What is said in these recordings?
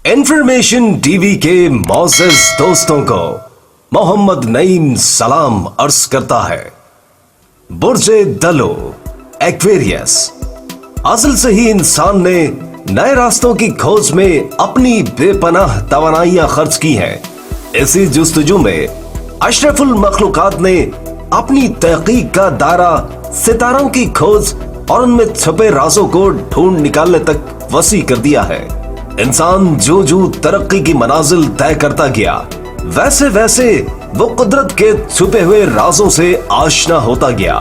Information TV के मौजूद दोस्तों को मोहम्मद नईम सलाम अर्ज करता है। बुर्जे दलो एक्वेरियस। असल से ही इंसान ने नए रास्तों की खोज में अपनी बेपनाह तवानाइयां खर्च की हैं। इसी जुस्तजू में अशरफुल मखलूकात ने अपनी तहकीक का दायरा सितारों की खोज और उनमें छुपे राजों को ढूंढ निकालने तक वसी कर दिया है। इंसान जो जो तरक्की की मनाजिल तय करता गया, वैसे वैसे वो कुदरत के छुपे हुए राजों से आशना होता गया।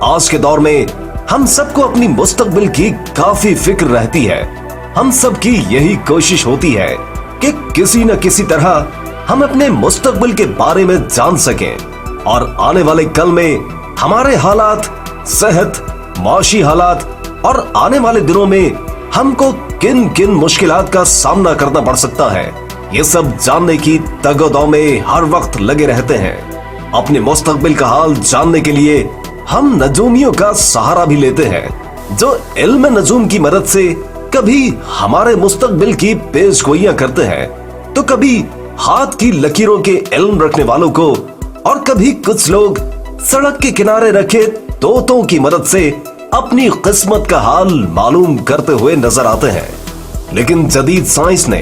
आज के दौर में हम सबको अपनी मुस्तकबिल की काफी फिक्र रहती है। हम सबकी यही कोशिश होती है कि किसी न किसी तरह हम अपने मुस्तकबिल के बारे में जान सकें और आने वाले कल में हमारे हालात, सेहत, माशी हालात और आने वाले दिनों में हमको किन किन मुश्किलात का सामना करना पड़ सकता है, ये सब जानने की तगोदौ में हर वक्त लगे रहते हैं। अपने मुस्तकबिल का हाल जानने के लिए हम नजूमियों का सहारा भी लेते हैं, जो इल्म नजूम की मदद से कभी हमारे मुस्तकबिल की पेशगोइयां करते हैं, तो कभी हाथ की लकीरों के इल्म रखने वालों को, और कभी कुछ लोग सड़क के किनारे रखे तोतों की मदद से अपनी किस्मत का हाल मालूम करते हुए नजर आते हैं। लेकिन जदीद साइंस ने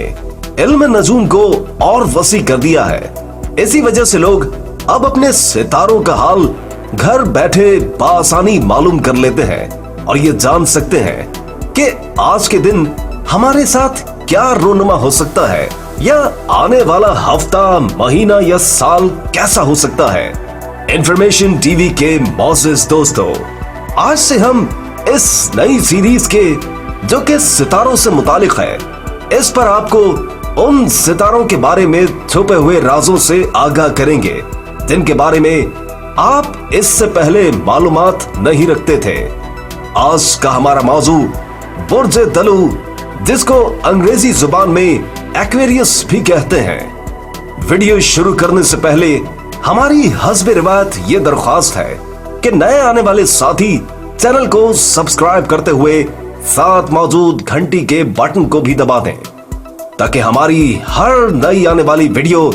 इल्म नजूम को और वसी कर दिया है। इसी वजह से लोग अब अपने सितारों का हाल घर बैठे बआसानी मालूम कर लेते हैं और ये जान सकते हैं कि आज के दिन हमारे साथ क्या रोनुमा हो सकता है, या आने वाला हफ्ता, महीना या साल कैसा हो सकता है। इंफॉर्मेशन टीवी के मौजूद दोस्तों, आज से हम इस नई सीरीज के जो कि सितारों से मुतालिक है, इस पर आपको उन सितारों के बारे में छुपे हुए राजों से आगाह करेंगे जिनके बारे में आप इससे पहले मालूमात नहीं रखते थे। आज का हमारा मौजू बुर्ज दलू, जिसको अंग्रेजी जुबान में एक्वेरियस भी कहते हैं। वीडियो शुरू करने से पहले हमारी हस्बे रिवायत ये दरख्वास्त है कि नए आने वाले साथी चैनल को सब्सक्राइब करते हुए साथ मौजूद घंटी के बटन को भी दबा दें, ताकि हमारी हर नई आने वाली वीडियो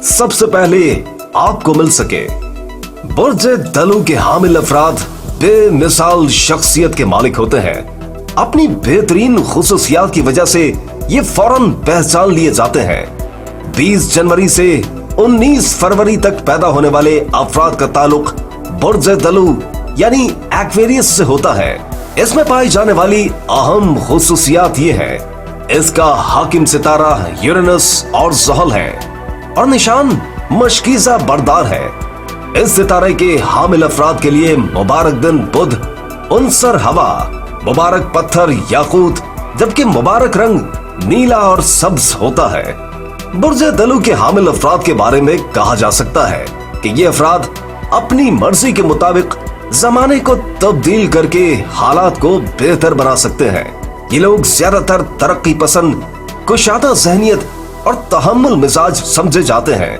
सबसे पहले आपको मिल सके। बुर्ज दलू के हामिल अफराद बेमिसाल शख्सियत के मालिक होते हैं। अपनी बेहतरीन खुसूसियात की वजह से ये फौरन पहचान लिए जाते हैं। 20 जनवरी से 19 फरवरी तक पैदा होने वाले अफराद का ताल्लुक बुर्ज दलू यानी एक्वेरियस से होता है। इसमें पाई जाने वाली अहम खुसूसियात ये है, इसका हाकिम सितारा यूरेनस और ज़ुहल है और निशान मशकीज़ा बरदार है। इस सितारे के हामिल अफराद के लिए मुबारक दिन बुध, उनसर हवा, मुबारक पत्थर याकूत, जबकि मुबारक रंग नीला और सब्ज होता है। बुर्ज दलू के हामिल अफराद के बारे में कहा जा सकता है कि ये अफराद अपनी मर्जी के मुताबिक जमाने को तब्दील करके हालात को बेहतर बना सकते हैं। ये लोग ज्यादातर तरक्की पसंद, कुशादा ज़हनियत और तहम्मुल मिजाज समझे जाते हैं।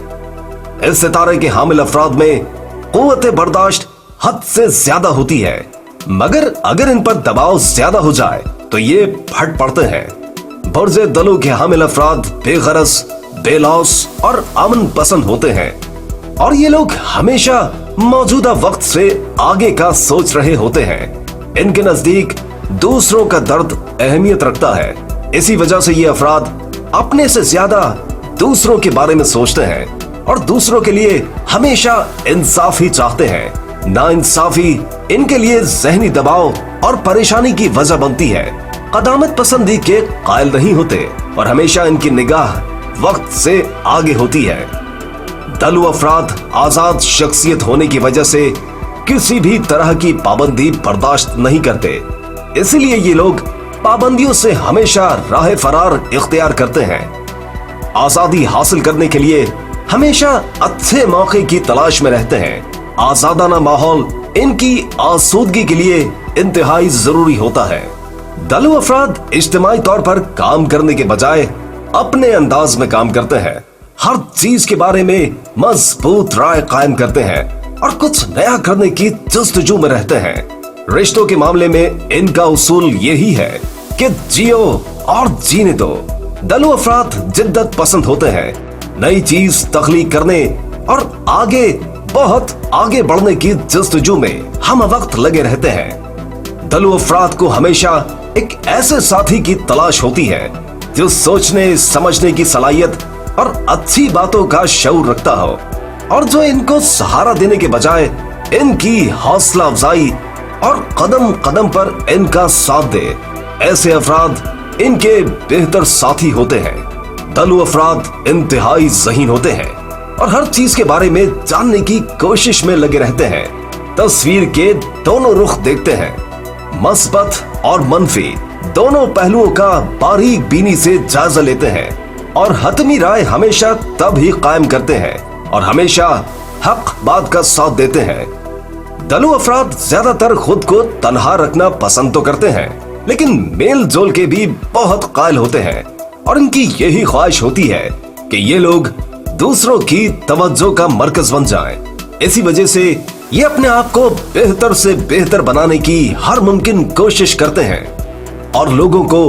इस सितारे के हामिल अफराद में क़ुव्वत बर्दाश्त हद से ज्यादा होती है, मगर अगर इन पर दबाव ज्यादा हो जाए तो ये फट पड़ते हैं। बुर्ज दलू के हामिल अफराद बेगरज, बेलौस और अमन पसंद होते हैं, और ये लोग हमेशा मौजूदा वक्त से आगे का सोच रहे होते हैं। इनके नजदीक दूसरों का दर्द अहमियत रखता है। इसी वजह से ये अफराद अपने से ज्यादा दूसरों के बारे में सोचते हैं और दूसरों के लिए हमेशा इंसाफ ही चाहते हैं। नाइंसाफी इनके लिए जहनी दबाव और परेशानी की वजह बनती है। कदामत पसंदी के कायल नहीं होते और हमेशा इनकी निगाह वक्त से आगे होती है। दलू अफराद आजाद शख्सियत होने की वजह से किसी भी तरह की पाबंदी बर्दाश्त नहीं करते, इसलिए ये लोग पाबंदियों से हमेशा राह फरार इख्तियार करते हैं। आजादी हासिल करने के लिए हमेशा अच्छे मौके की तलाश में रहते हैं। आजादाना माहौल इनकी आसूदगी के लिए इंतहाई जरूरी होता है। दलू अफराद इज्तिमाई तौर पर काम करने के बजाय अपने अंदाज में काम करते हैं। हर चीज के बारे में मजबूत राय कायम करते हैं और कुछ नया करने की जस्तजू में रहते हैं। रिश्तों के मामले में इनका उसूल यही है कि जियो और जीने दो। दलु अफराद जिद्दत पसंद होते हैं, नई चीज तख्लीक करने और बहुत आगे बढ़ने की जस्तजू में हम वक्त लगे रहते हैं। दलु अफराद को हमेशा एक ऐसे साथी की तलाश होती है जो सोचने समझने की सलाहियत और अच्छी बातों का शऊर रखता हो, और जो इनको सहारा देने के बजाय इनकी हौसला अफजाई और कदम कदम पर इनका साथ दे। ऐसे अफराद इनके बेहतर साथी होते हैं। दलु अफराद इंतहाई ज़हीन होते हैं और हर चीज के बारे में जानने की कोशिश में लगे रहते हैं। तस्वीर के दोनों रुख देखते हैं, मस्बत और मनफी दोनों पहलुओं का बारीक बीनी से जायजा लेते हैं और हतमी राय हमेशा तब ही कायम करते हैं और हमेशा हक बात का साथ देते हैं। दलु अफराद ज्यादातर खुद को तन्हा रखना पसंद तो करते हैं, लेकिन मेल जोल के भी बहुत कायल होते हैं और इनकी यही ख्वाहिश होती है कि ये लोग दूसरों की तवज्जो का मरकज बन जाएं। इसी वजह से ये अपने आप को बेहतर से बेहतर बनाने की हर मुमकिन कोशिश करते हैं और लोगों को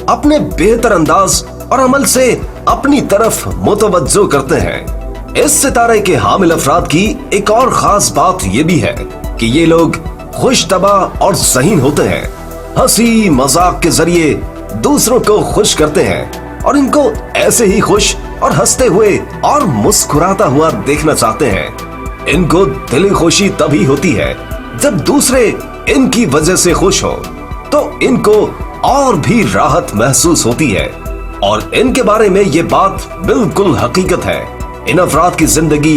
अपने बेहतर अंदाज और अमल से अपनी तरफ मुतवज्जो करते हैं। इस सितारे के हामिल अफराद की एक और खास बात ये भी है कि ये लोग खुश तबा और ज़हीन होते हैं। हंसी मजाक के जरिए दूसरों को खुश करते हैं और इनको ऐसे ही खुश और हंसते हुए और मुस्कुराता हुआ देखना चाहते हैं। इनको दिली खुशी तभी होती है जब दूसरे इनकी वजह से खुश हो, तो इनको और भी राहत महसूस होती है और इनके बारे में ये बात बिल्कुल हकीकत है। इन अफराद की जिंदगी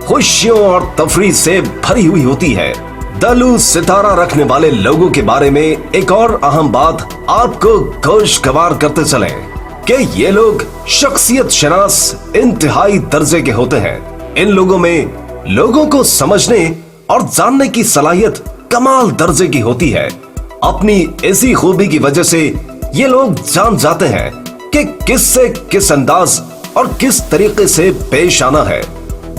खुशियों और तफरीह से भरी हुई होती है। दलु सितारा रखने वाले लोगों के बारे में एक और अहम बात आपको गोशगवार करते चलें कि ये लोग शख्सियत शनास इंतहाई दर्जे के होते हैं। इन लोगों में लोगों को समझने और जानने की सलाहियत कमाल दर्जे की होती है। अपनी इसी खूबी की वजह से ये लोग जान जाते हैं कि किससे किस अंदाज और किस तरीके से पेश आना है।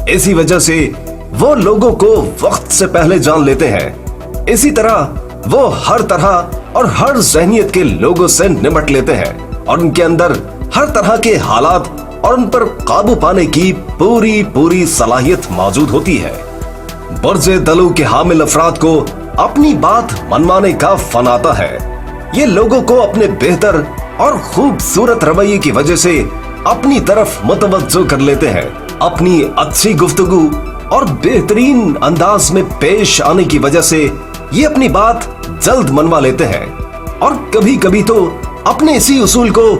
इसी वजह से वो लोगों को वक्त से पहले जान लेते हैं। इसी तरह वो हर तरह और हर ज़हनियत के लोगों से निपट लेते हैं और उनके अंदर हर तरह के हालात और उन पर काबू पाने की पूरी सलाहियत मौजूद होती है। बुर्जे दलु के हामिल अफराद को अपनी बात मनवाने का फन आता है। ये लोगों को अपने बेहतर और खूबसूरत रवैये की वजह से अपनी तरफ मुतवज्जो कर लेते हैं। अपनी अच्छी गुफ्तगू और बेहतरीन अंदाज में पेश आने की वजह से ये अपनी बात जल्द मनवा लेते हैं और कभी कभी तो अपने इसी उसूल को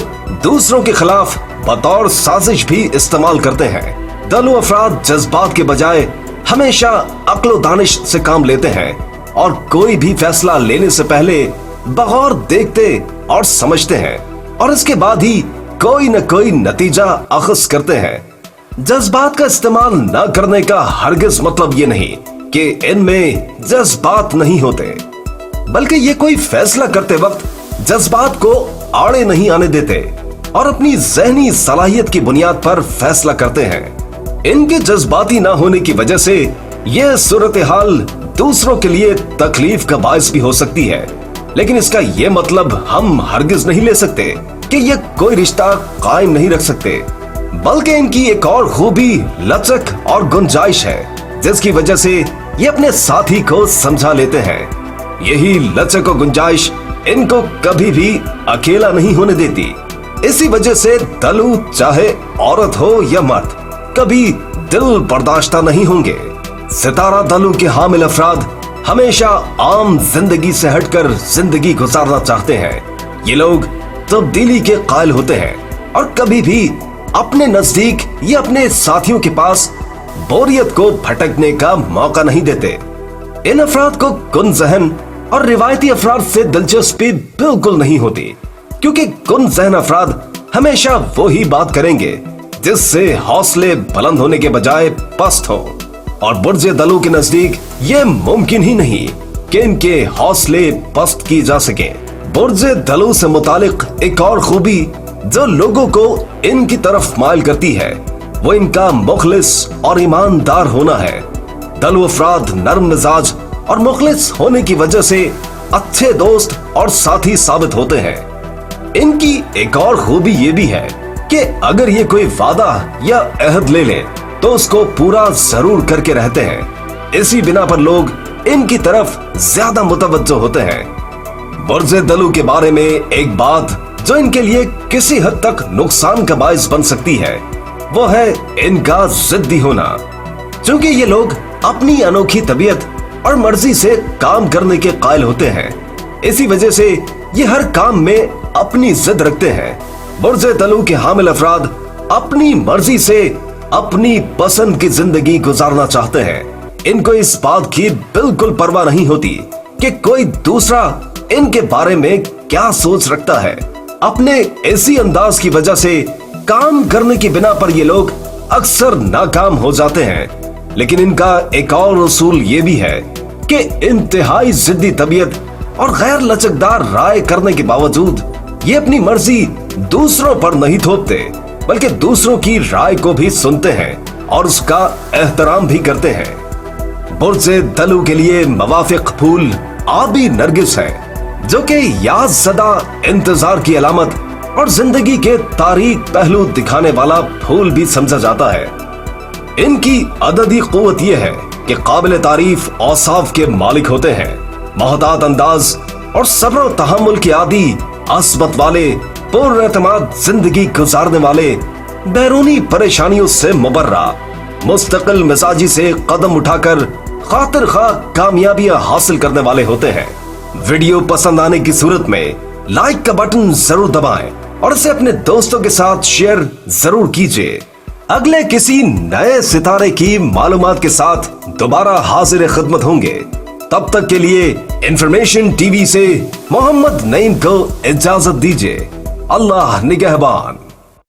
दूसरों के खिलाफ बतौर साजिश भी इस्तेमाल करते हैं। दलु अफराद जज्बात के बजाय हमेशा अक्ल दानिश से काम लेते हैं और कोई भी फैसला लेने से पहले बगौर देखते और समझते हैं और इसके बाद ही कोई न कोई नतीजा अखज़ करते हैं। जज्बात का इस्तेमाल न करने का हरगिज मतलब ये नहीं कि इनमें जज्बात नहीं होते, बल्कि ये कोई फैसला करते वक्त जज्बात को आड़े नहीं आने देते और अपनी ज़हनी सलाहियत की बुनियाद पर फैसला करते हैं। इनके जज्बाती ना होने की वजह से यह सूरत हाल दूसरों के लिए तकलीफ का बायस भी हो सकती है, लेकिन इसका यह मतलब हम हरगिज नहीं ले सकते कि ये कोई रिश्ता कायम नहीं रख सकते। बल्कि इनकी एक और खूबी लचक और गुंजाइश है, जिसकी वजह से ये अपने साथी को समझा लेते हैं। यही लचक और गुंजाइश इनको कभी भी अकेला नहीं होने देती। इसी वजह से दलु चाहे औरत हो या मर्द कभी दिल बर्दाश्ता नहीं होंगे। सितारा दलु के हामिल अफराद हमेशा आम जिंदगी से हटकर जिंदगी गुजारना चाहते हैं। ये लोग तब्दीली के कायल होते हैं और कभी भी अपने नजदीक या अपने साथियों के पास बोरियत को भटकने का मौका नहीं देते। इन अफराद को कुन जहन और रिवायती अफराद से दिलचस्पी बिल्कुल नहीं होती, क्योंकि कुन जहन अफराद हमेशा वो ही बात करेंगे जिससे हौसले बुलंद होने के बजाय पस्त हो, और बुर्जे दलु के नजदीक ये मुमकिन ही नहीं कि इनके हौसले पस्त की जा सके। बुर्जे दलु से मुतालिक एक और खूबी जो लोगों को इनकी तरफ माइल करती है, वो इनका मुखलिस और ईमानदार होना है। दलु अफराद नर्म मिजाज और मुखलिस होने की वजह से अच्छे दोस्त और साथी साबित होते हैं। इनकी एक और खूबी ये भी है کہ اگر یہ کوئی وعدہ یا عہد لے لے تو اس کو پورا ضرور کر کے رہتے ہیں. اسی بنا پر لوگ ان کی طرف زیادہ متوجہ ہوتے ہیں. برج دلو کے بارے میں ایک بات جو ان کے لیے کسی حد تک نقصان کا باعث بن سکتی ہے وہ ہے ان کا ضدی ہونا. چونکہ یہ لوگ اپنی انوکھی طبیعت اور مرضی سے کام کرنے کے قائل ہوتے ہیں، اسی وجہ سے یہ ہر کام میں اپنی ضد رکھتے ہیں. برج دلو کے حامل افراد اپنی مرضی سے اپنی پسند کی زندگی گزارنا چاہتے ہیں. ان کو اس بات کی بالکل پرواہ نہیں ہوتی کہ کوئی دوسرا ان کے بارے میں کیا سوچ رکھتا ہے. اپنے ایسی انداز کی وجہ سے کام کرنے کی بنا پر یہ لوگ اکثر ناکام ہو جاتے ہیں. لیکن ان کا ایک اور اصول یہ بھی ہے کہ انتہائی ضدی طبیعت اور غیر لچکدار رائے کرنے کے باوجود یہ اپنی مرضی دوسروں پر نہیں تھوپتے بلکہ دوسروں کی رائے کو بھی سنتے ہیں اور اس کا احترام بھی کرتے ہیں. برج دلو کے لیے موافق پھول آبی نرگس ہے جو کہ یاد زدہ انتظار کی علامت اور زندگی کے تاریک پہلو دکھانے والا پھول بھی سمجھا جاتا ہے. ان کی عددی قوت یہ ہے کہ قابل تعریف اوصاف کے مالک ہوتے ہیں. محتاط انداز اور صبر و تحمل کی عادی عصبت والے، پر اعتماد زندگی گزارنے والے، بیرونی پریشانیوں سے مبرہ، مستقل مزاجی سے قدم اٹھا کر خاطر خواہ کامیابیاں حاصل کرنے والے ہوتے ہیں. ویڈیو پسند آنے کی صورت میں لائک کا بٹن ضرور دبائیں اور اسے اپنے دوستوں کے ساتھ شیئر ضرور کیجیے. اگلے کسی نئے ستارے کی معلومات کے ساتھ دوبارہ حاضر خدمت ہوں گے. تب تک کے لیے انفارمیشن ٹی وی سے محمد نعیم کو اجازت دیجیے. اللہ نگہبان.